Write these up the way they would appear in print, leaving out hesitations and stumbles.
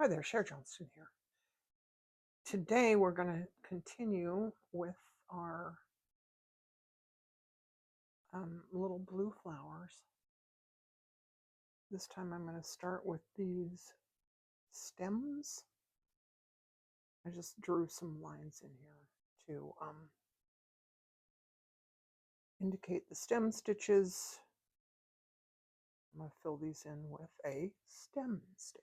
Hi there, Cher Johnston here. Today we're going to continue with our little blue flowers. This time I'm going to start with these stems. I just drew some lines in here to indicate the stem stitches. I'm going to fill these in with a stem stitch.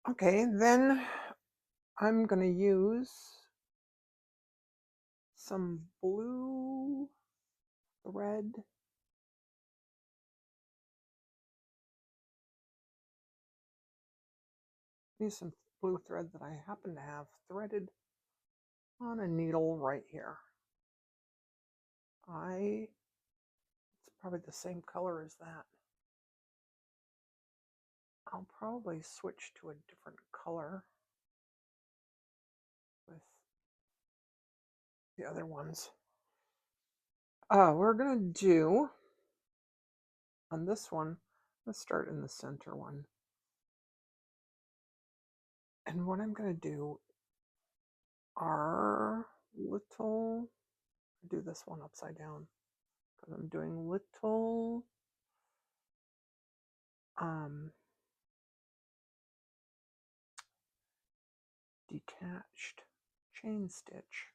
Okay, then I'm going to use some blue thread. Use some blue thread that I happen to have threaded on a needle right here. It's probably the same color as that. I'll probably switch to a different color with the other ones. We're going to do, on this one, let's start in the center one. And what I'm going to do are do this one upside down, because I'm doing little detached chain stitch.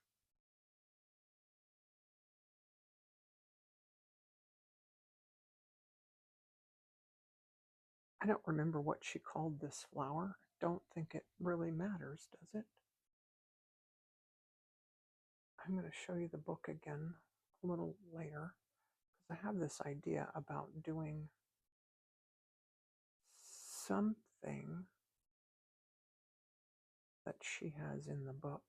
I don't remember what she called this flower. Don't think it really matters, does it? I'm going to show you the book again a little later, because I have this idea about doing something that she has in the book.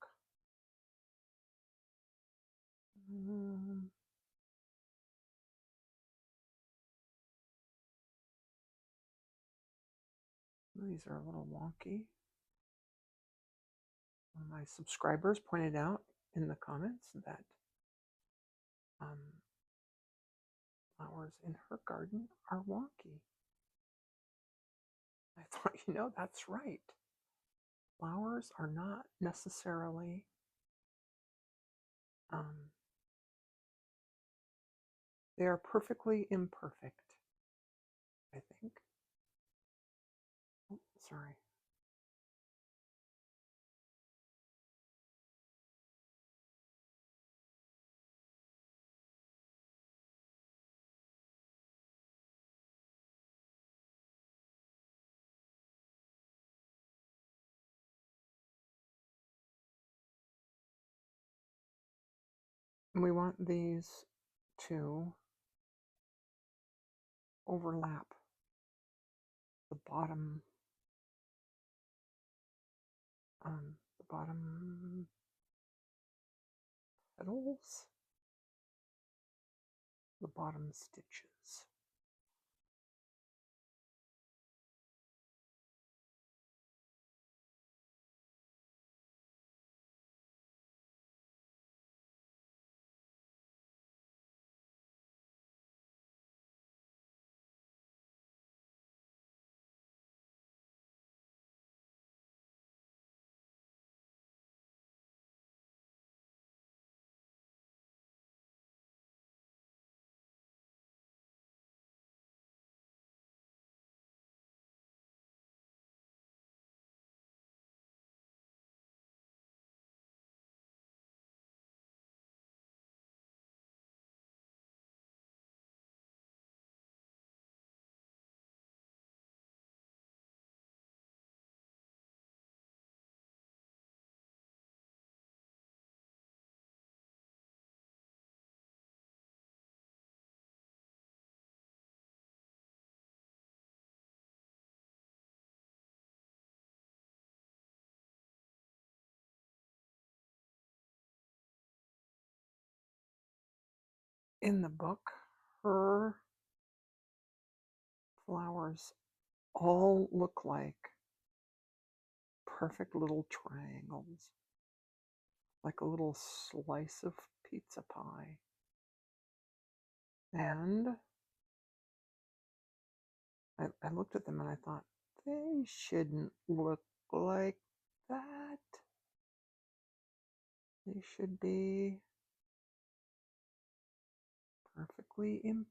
These are a little wonky. One of my subscribers pointed out in the comments that flowers in her garden are wonky. I thought, that's right. Flowers are not necessarily they are perfectly imperfect, I think. Oh, sorry. We want these to overlap the bottom petals, the bottom stitches. in the book, her flowers all look like perfect little triangles, like a little slice of pizza pie. And I looked at them and I thought, they shouldn't look like that. They should be perfectly imperfect.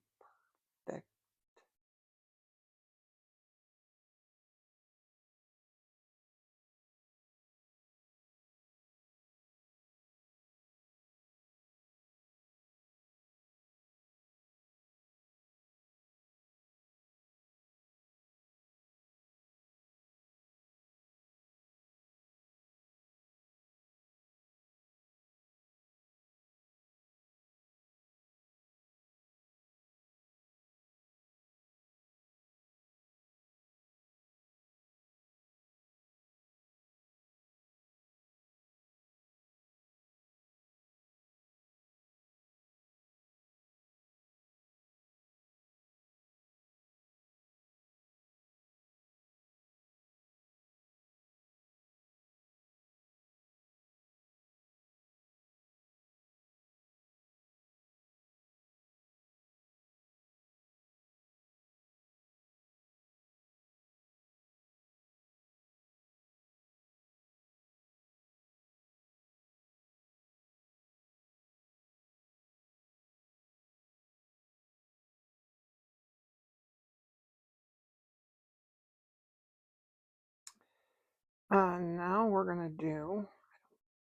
Now we're going to do,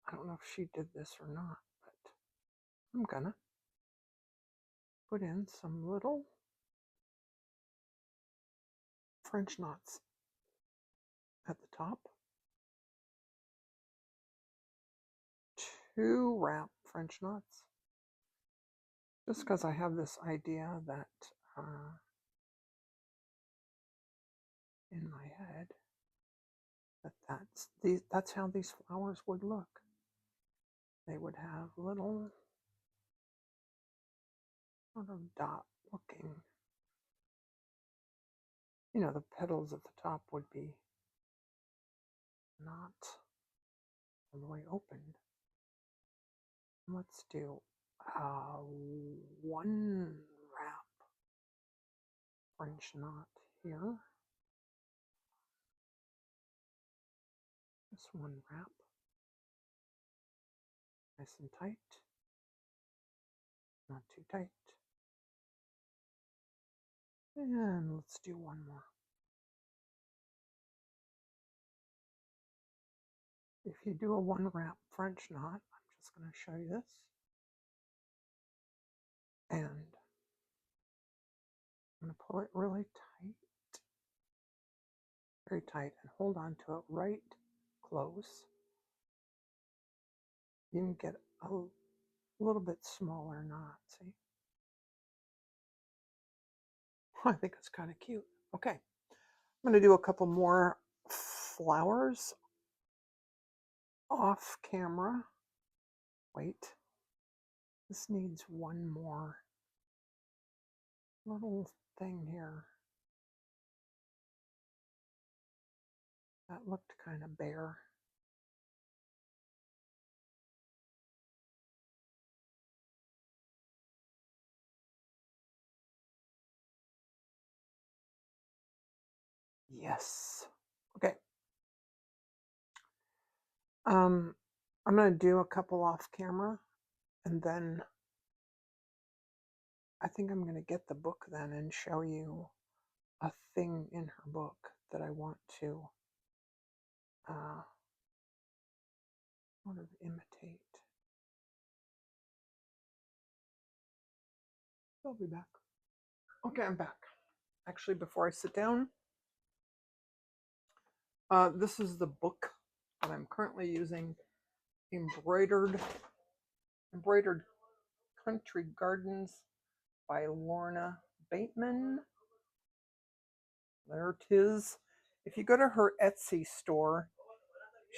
I don't know if she did this or not, but I'm going to put in some little French knots at the top. 2 wrap French knots. Just because I have this idea that in my head that's how these flowers would look. They would have little sort of dot looking, the petals at the top would be not all the way opened. Let's do 1 wrap French knot here. Just 1 wrap. Nice and tight. Not too tight. And let's do 1 more. If you do a 1 wrap French knot, I'm just going to show you this. And I'm going to pull it really tight, very tight, and hold on to it right close. You can get a little bit smaller knot, see? I think it's kind of cute. Okay, I'm going to do a couple more flowers off camera. Wait, this needs 1 more little thing here. That looked kind of bare. Yes. Okay. I'm going to do a couple off camera, and then I think I'm going to get the book then and show you a thing in her book that I want to sort of imitate. I'll be back. Okay, I'm back. Actually, before I sit down, this is the book that I'm currently using, Embroidered Country Gardens by Lorna Bateman. There it is. If you go to her Etsy store,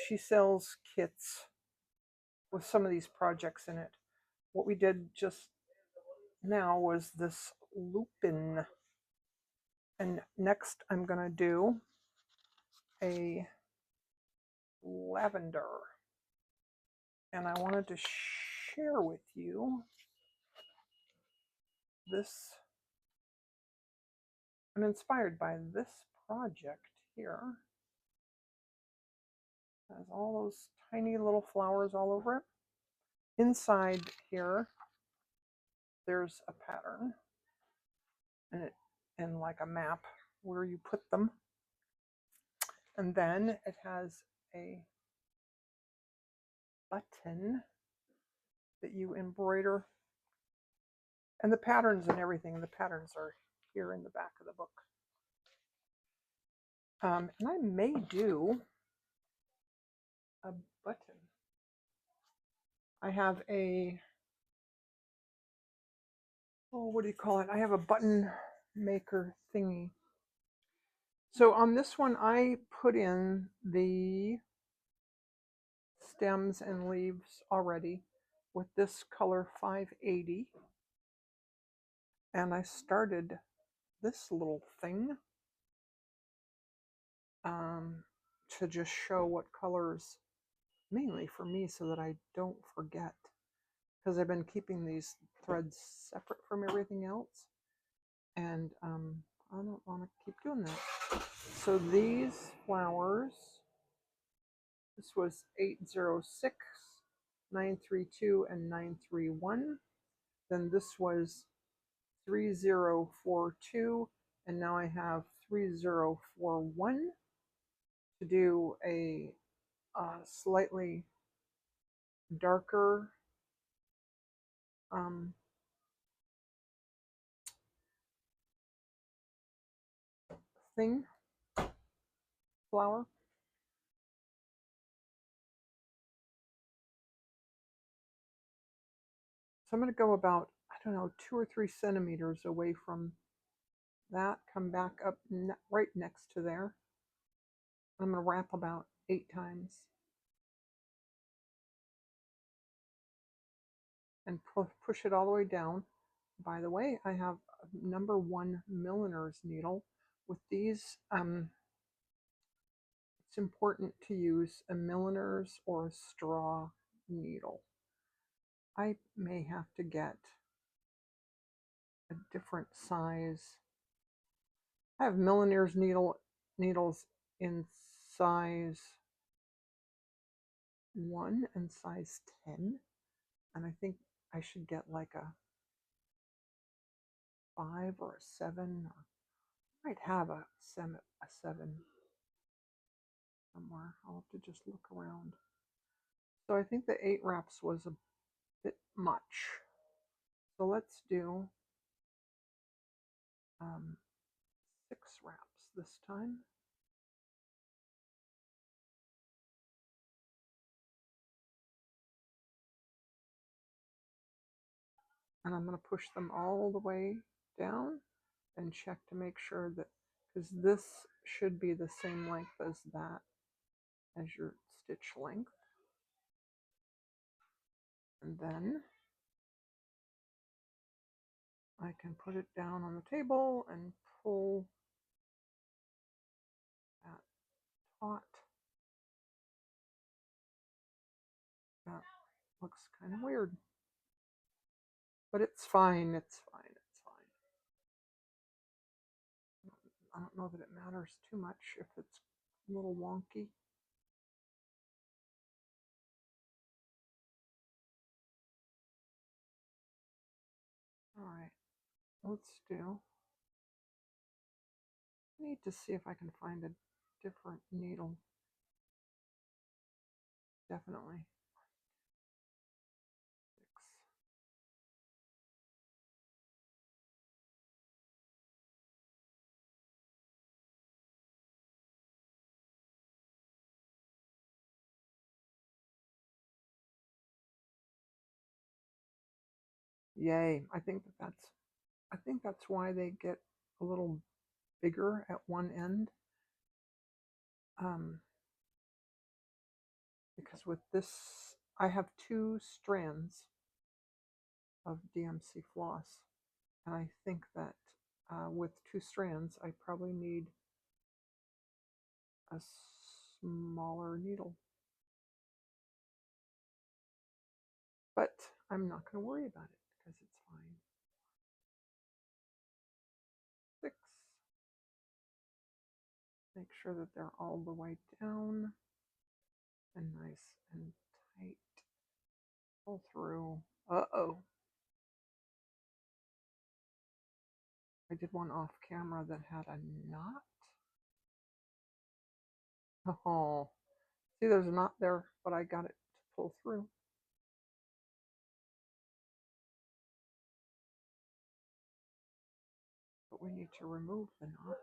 she sells kits with some of these projects in it. What we did just now was this lupin. And next I'm going to do a lavender. And I wanted to share with you this. I'm inspired by this project here. It has all those tiny little flowers all over it. Inside here, there's a pattern and like a map where you put them. And then it has a button that you embroider. And the patterns and everything, the patterns are here in the back of the book. And I may do a button. I have a, oh, what do you call it? I have a button maker thingy. So on this one, I put in the stems and leaves already with this color 580. And I started this little thing to just show what colors, mainly for me so that I don't forget. Because I've been keeping these threads separate from everything else. And I don't want to keep doing that. So these flowers, this was 806, 932, and 931. Then this was 3042, and now I have 3041 to do a slightly darker thing, flower. So I'm going to go about, I don't know, 2 or 3 centimeters away from that, come back up right next to there. I'm going to wrap about 8 times and push it all the way down. By the way, I have a number 1 milliner's needle. With these, it's important to use a milliner's or a straw needle. I may have to get a different size. I have milliner's needles in size 1 and size 10, and I think I should get like a 5 or a 7, or I might have a 7 somewhere. I'll have to just look around. So I think the 8 wraps was a bit much. So let's do 6 wraps this time. And I'm going to push them all the way down and check to make sure that, because this should be the same length as that, as your stitch length. And then I can put it down on the table and pull that taut. That looks kind of weird, but it's fine. It's fine. It's fine. I don't know that it matters too much if it's a little wonky. All right, let's do. I need to see if I can find a different needle. Definitely. 6. Yay! I think that's why they get a little bigger at one end. Because with this, I have 2 strands of DMC floss. And I think that with 2 strands, I probably need a smaller needle. But I'm not going to worry about it because it's fine. 6. Make sure that they're all the way down and nice and tight. Pull through. Uh-oh. I did one off camera that had a knot. Oh, see, there's a knot there, but I got it to pull through. But we need to remove the knot.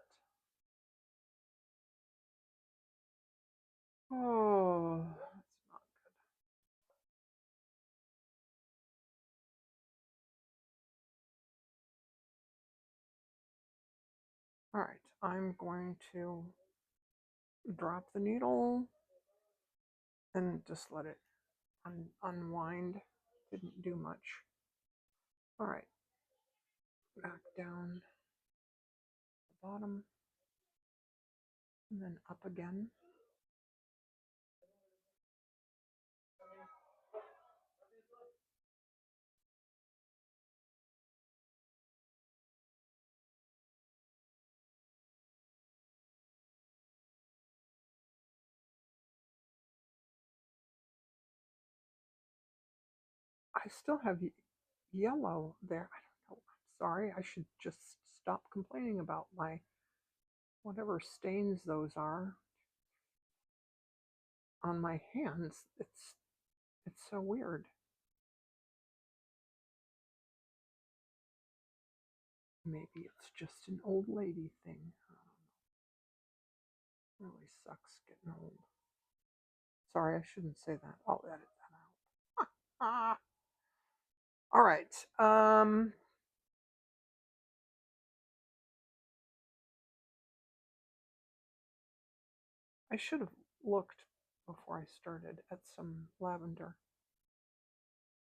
Oh, that's not good. All right, I'm going to drop the needle and just let it unwind. Didn't do much. All right, back down the bottom and then up again. I still have yellow there. I don't know. I'm sorry. I should just stop complaining about my whatever stains those are on my hands. It's so weird. Maybe it's just an old lady thing. Really sucks getting old. Sorry, I shouldn't say that. I'll edit that out. Ah. All right. I should have looked before I started at some lavender.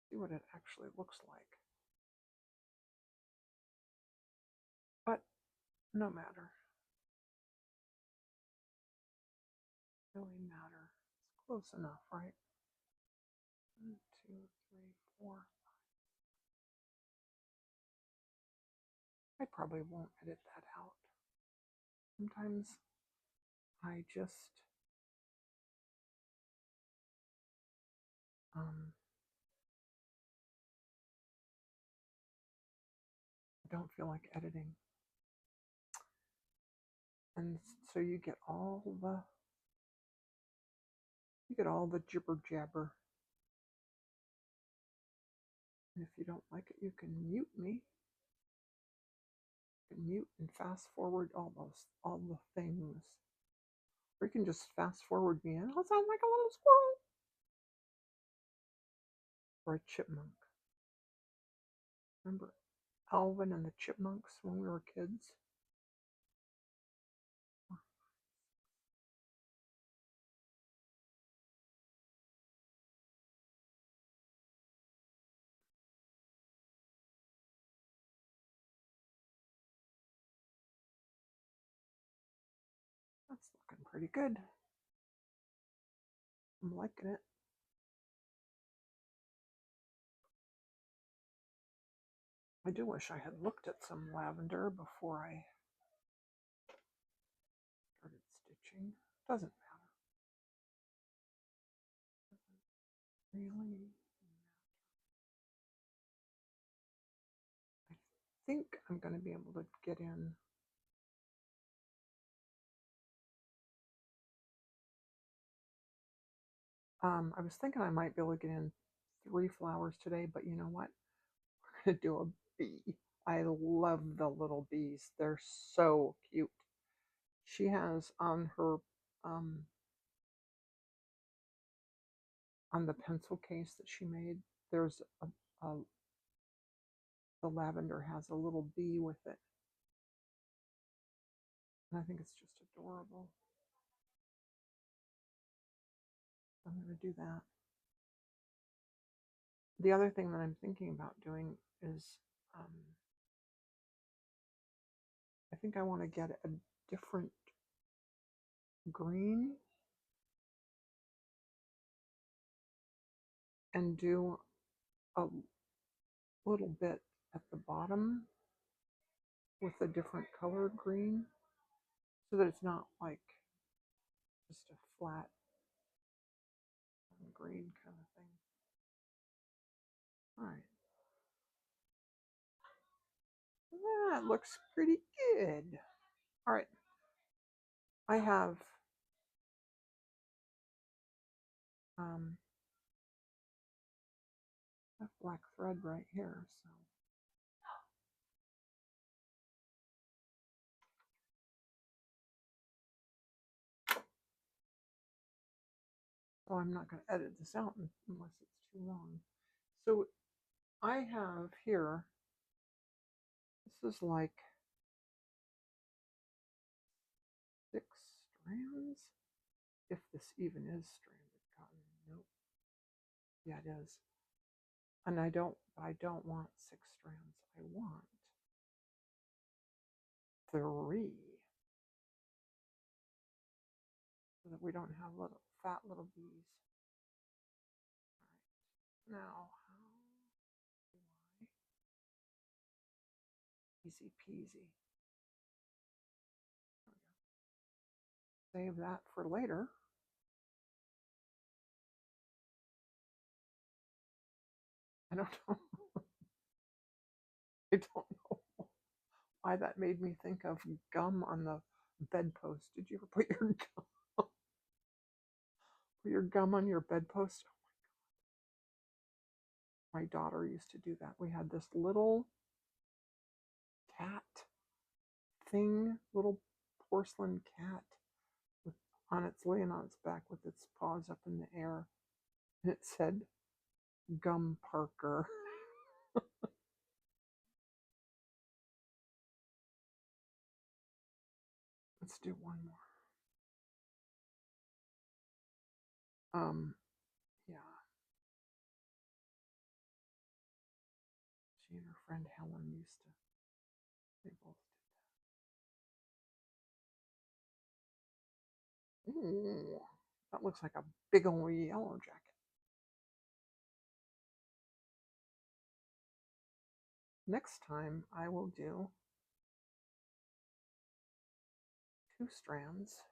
See what it actually looks like. But no matter. Really matter. It's close enough, right? 1, 2, 3, 4. I probably won't edit that out. Sometimes I just don't feel like editing. And so you get all the jibber jabber. And if you don't like it, you can mute me. You can mute and fast forward all the things. Or you can just fast forward me and I'll sound like a little squirrel. Or a chipmunk. Remember Alvin and the Chipmunks when we were kids? That's looking pretty good. I'm liking it. I do wish I had looked at some lavender before I started stitching. Doesn't matter. Doesn't really matter. I think I'm going to be able to get in I was thinking I might be able to get in 3 flowers today, but you know what? We're going to do a bee. I love the little bees. They're so cute. She has on her on the pencil case that she made, there's a the lavender has a little bee with it. And I think it's just adorable. I'm going to do that. The other thing that I'm thinking about doing is think I want to get a different green and do a little bit at the bottom with a different colored green so that it's not like just a flat green kind of thing. All right. That looks pretty good. All right. I have that black thread right here, so I'm not going to edit this out unless it's too long. So I have here, this is like 6 strands, if this even is stranded cotton. Nope. Yeah, it is. And I don't want 6 strands. I want 3, so that we don't have little fat little bees. All right. Now, easy peasy. Save that for later. I don't know. I don't know why that made me think of gum on the bedpost. Did you ever put your gum on your bedpost? My daughter used to do that. We had this little cat thing, little porcelain cat with laying on its back with its paws up in the air, and it said Gum Parker. Let's do one more. Yeah. She and her friend Helen used to. They both did that. Ooh, that looks like a big old yellow jacket. Next time I will do 2 strands.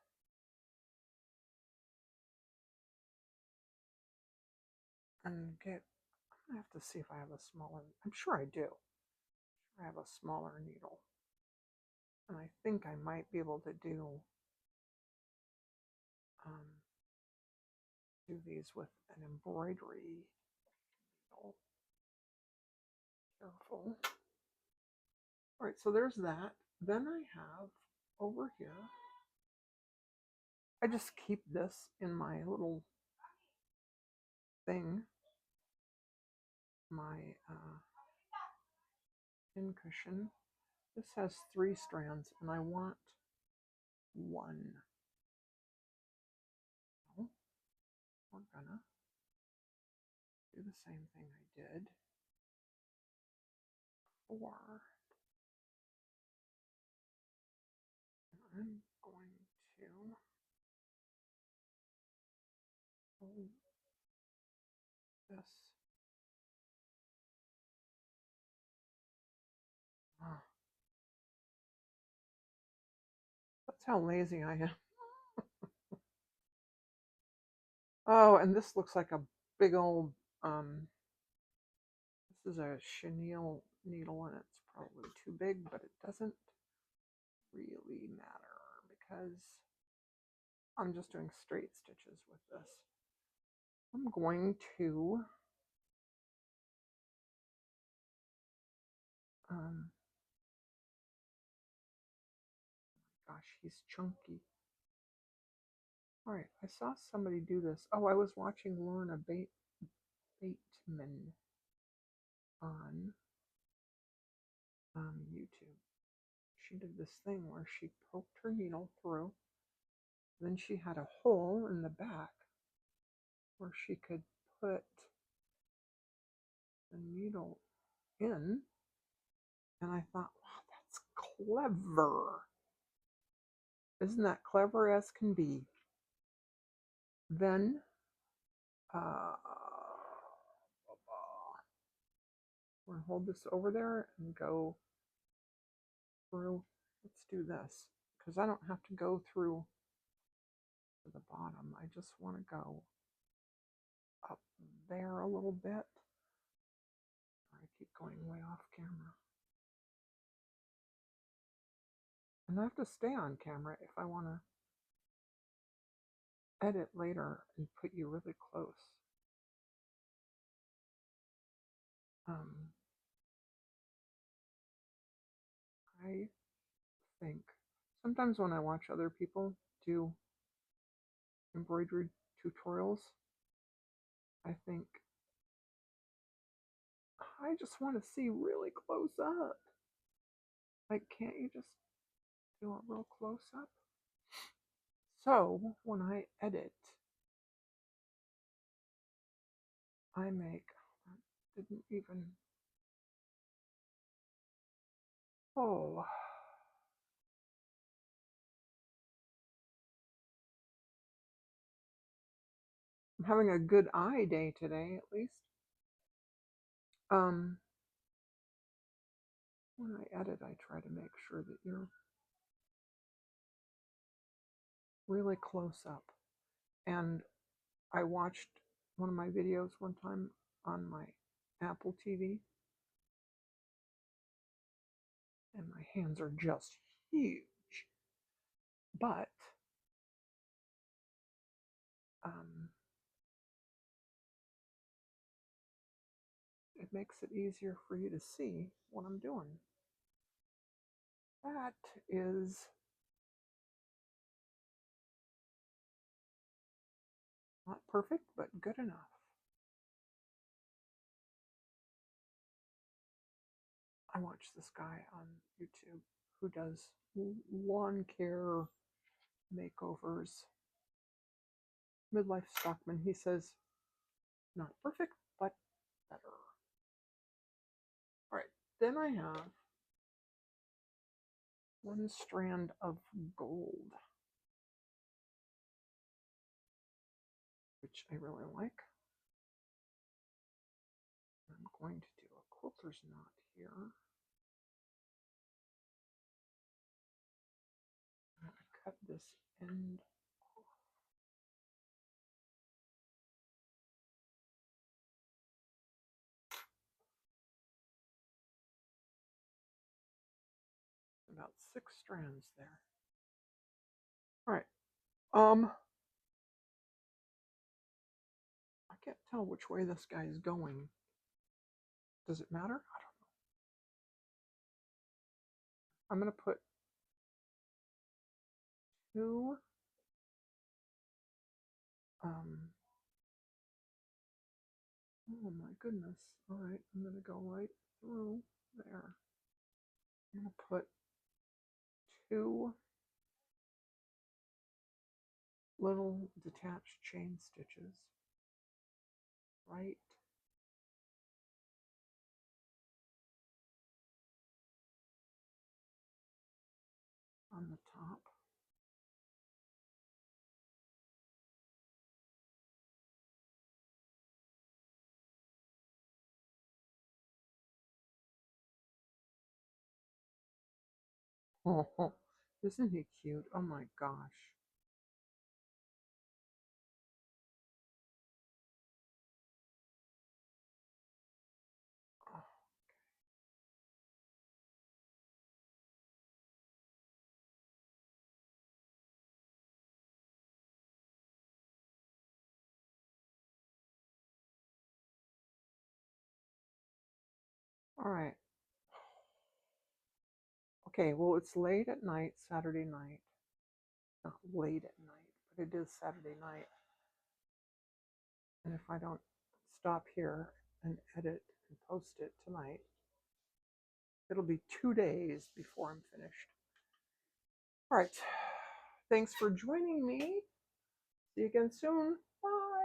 And get, I'm gonna have to see if I have a smaller, I'm sure I do. I have a smaller needle. And I think I might be able to do these with an embroidery needle. Careful. All right, so there's that. Then I have over here, I just keep this in my little thing, my pin cushion. This has 3 strands, and I want 1. So we're gonna do the same thing I did before. And I'm going to hold this. That's how lazy I am. Oh, and this looks like a big old, this is a chenille needle, and it's probably too big, but it doesn't really matter because I'm just doing straight stitches with this. I'm going to gosh, he's chunky. All right, I saw somebody do this. Oh, I was watching Lorna Bateman on YouTube. She did this thing where she poked her needle through, then she had a hole in the back where she could put the needle in, and I thought, wow, that's clever. Isn't that clever as can be? Then, uh, we're going to hold this over there and go through. Let's do this because I don't have to go through to the bottom. I just want to go up there a little bit. I keep going way off camera. And I have to stay on camera if I want to edit later and put you really close. I think sometimes when I watch other people do embroidery tutorials, I think I just want to see really close up. Like, can't you just do a real close up? So when I edit, I make, didn't even, oh, I'm having a good eye day today, at least. When I edit, I try to make sure that you're really close up. And I watched one of my videos one time on my Apple TV, and my hands are just huge. But it makes it easier for you to see what I'm doing. That is not perfect, but good enough. I watch this guy on YouTube who does lawn care makeovers. Midlife Stockman, he says, not perfect, but better. All right, then I have one strand of gold, which I really like. I'm going to do a quilter's knot here. I'm going to cut this end off. About 6 strands there. All right. I can't tell which way this guy is going. Does it matter? I don't know. I'm going to put 2 oh my goodness. All right, I'm going to go right through there. I'm going to put 2 little detached chain stitches right on the top. Oh, isn't he cute? Oh my gosh. Oh. All right. Okay, well, it's late at night, Saturday night. Not late at night, but it is Saturday night. And if I don't stop here and edit and post it tonight, it'll be 2 days before I'm finished. All right. Thanks for joining me. See you again soon. Bye.